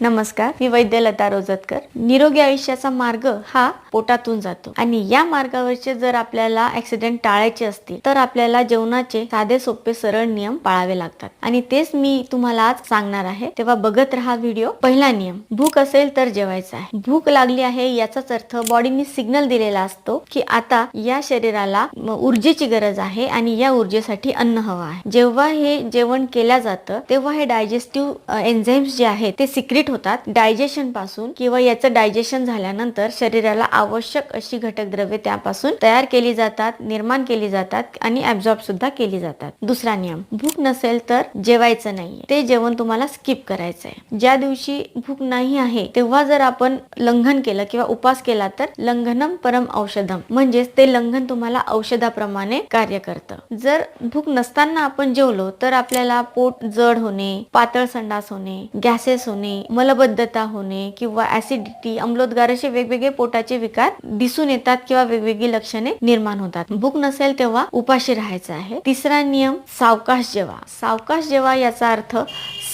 नमस्कार, मी वैद्य लता रोजतकर। निरोगी आयुष्याचा मार्ग हा पोटातून जातो आणि या मार्गावरचे जर आपल्याला ऍक्सिडेंट टाळायचे असतील तर आपल्याला जेवणाचे साधे सोपे सरळ नियम पाळावे लागतात आणि तेच मी तुम्हाला आज सांगणार आहे। तेव्हा बघत राहा व्हिडिओ। पहिला नियम, भूक असेल तर जेवायचं आहे। भूक लागली आहे याचाच अर्थ बॉडीने सिग्नल दिलेला असतो की आता या शरीराला ऊर्जेची गरज आहे आणि या ऊर्जेसाठी अन्न हवं आहे। जेव्हा हे जेवण केल्या जातं तेव्हा हे डायजेस्टिव्ह एन्झाइम्स जे आहेत ते सिक्रेट होतात डायजेशन पासून किंवा याचं डायजेशन झाल्यानंतर शरीराला आवश्यक अशी घटक द्रव्ये त्यापासून तयार केली जातात, निर्माण केली जातात आणि ऍब्सॉर्ब सुद्धा केली जातात। दुसरा नियम, भूक नसेल तर जेवायचं नाहीये, ते जेवण तुम्हाला स्किप करायचं आहे। ज्या दिवशी भूक नाही आहे तेव्हा जर आपण लंघन केलं किंवा उपवास केला तर लंघनम परम औषधम, म्हणजेच ते लंघन तुम्हाला औषधाप्रमाणे कार्य करतं। जर भूक नसताना आपण जेवलो तर आपल्याला पोट जड होणे, पातळ संडास होणे, गॅसेस होणे, मलबद्धता होणे किंवा ऍसिडिटी, अम्लोदगार असे वेगवेगळे पोटाचे विकार दिसून येतात किंवा वेगवेगळी लक्षणे निर्माण होतात। भूक नसेल तेव्हा उपाशी राहायचं आहे। तिसरा नियम, सावकाश जेवा। सावकाश जेवा याचा अर्थ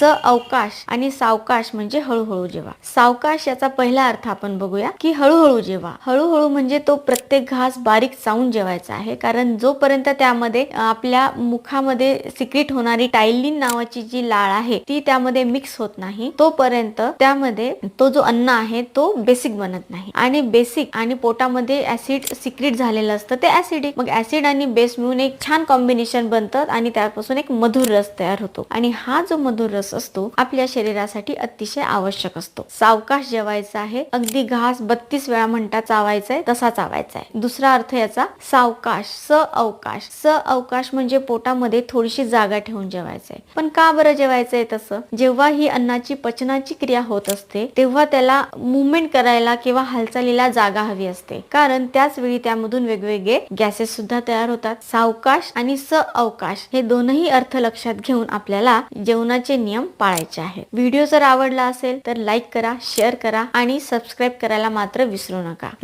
अवकाश आणि सावकाश म्हणजे हळूहळू जेवा। सावकाश याचा पहिला अर्थ आपण बघूया की हळूहळू जेवा। हळूहळू म्हणजे तो प्रत्येक घास बारीक चावून जेवायचा आहे, कारण जोपर्यंत त्यामध्ये आपल्या मुखामध्ये सिक्रेट होणारी टायलिन नावाची जी लाळ आहे ती त्यामध्ये मिक्स होत नाही तोपर्यंत त्यामध्ये तो जो अन्न आहे तो बेसिक बनत नाही आणि बेसिक आणि पोटामध्ये ऍसिड सिक्रेट झालेलं असतं ते ऍसिडिक, मग ऍसिड आणि बेस मिळून एक छान कॉम्बिनेशन बनतं आणि त्यापासून एक मधुर रस तयार होतो आणि हा जो मधुर रस असतो आपल्या शरीरासाठी अतिशय आवश्यक असतो। सावकाश जेवायचा आहे, अगदी घास 32 वेळा म्हणता चावायचा आहे तसा चावायचा आहे। दुसरा अर्थ याचा सावकाश, अवकाश। अवकाश म्हणजे पोटामध्ये थोडीशी जागा ठेवून जेवायचं आहे। पण का बरं जेवायचंय तसं? जेव्हा ही अन्नाची पचनाची क्रिया होत असते तेव्हा त्याला मुवमेंट करायला किंवा हालचालीला जागा हवी असते, कारण त्याच वेळी त्यामधून वेगवेगळे गॅसेस सुद्धा तयार होतात। सावकाश आणि अवकाश हे दोनही अर्थ लक्षात घेऊन आपल्याला जेवणाचे नियम पाळायचे आहेत। व्हिडिओ जर आवडला असेल तर लाईक करा, शेअर करा आणि सबस्क्राईब करायला मात्र विसरू नका।